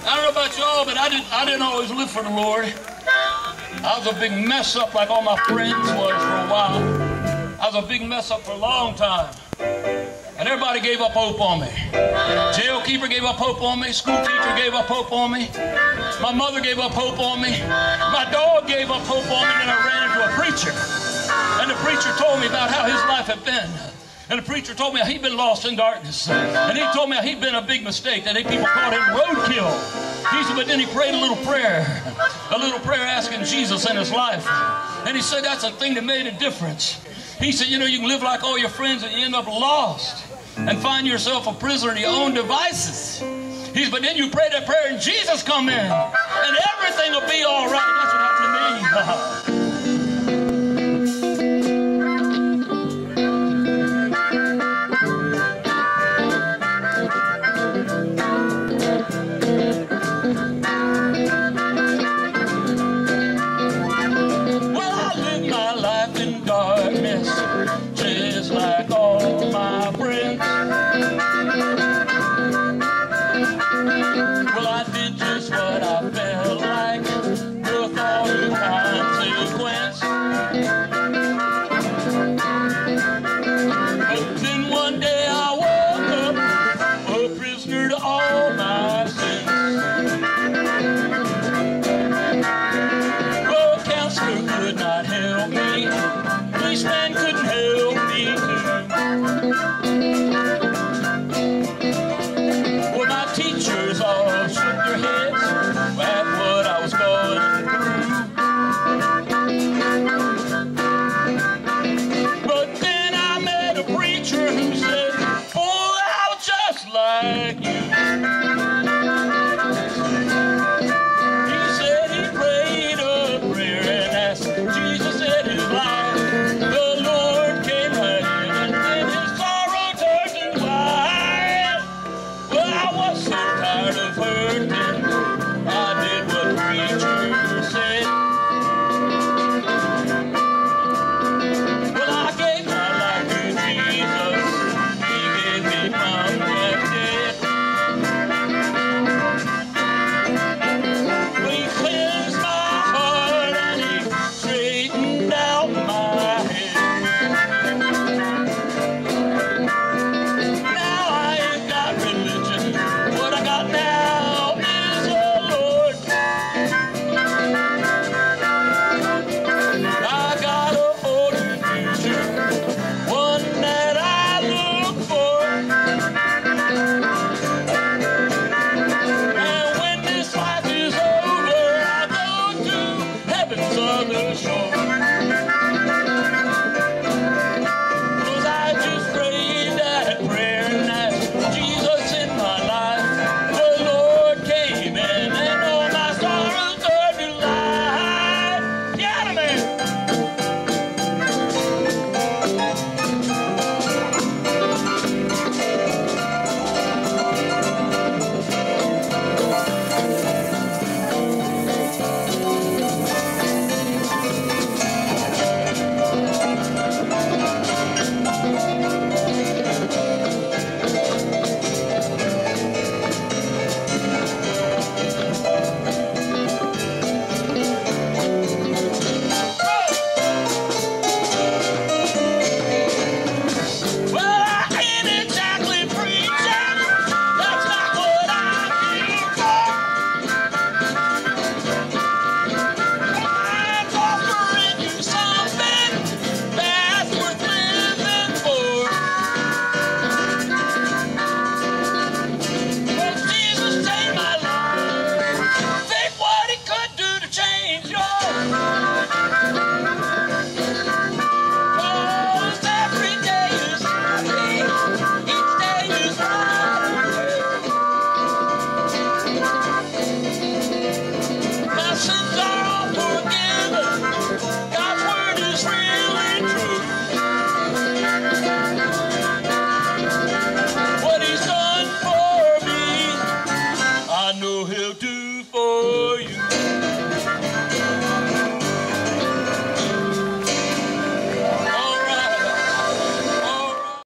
I don't know about y'all, but I didn't always live for the Lord. I was a big mess up like all my friends was for a while. I was a big mess up for a long time. And everybody gave up hope on me. Jail keeper gave up hope on me. School teacher gave up hope on me. My mother gave up hope on me. My dog gave up hope on me, and I ran into a preacher. And the preacher told me about how his life had been. And the preacher told me how he'd been lost in darkness. And he told me how he'd been a big mistake, that people called him roadkill. He said, but then he prayed a little prayer asking Jesus in his life. And he said that's a thing that made a difference. He said, you know, you can live like all your friends and you end up lost and find yourself a prisoner in your own devices. He said, but then you pray that prayer and Jesus come in and everything will be all right. That's what happened to me. Just like all my friends. Well, I did just what I felt like.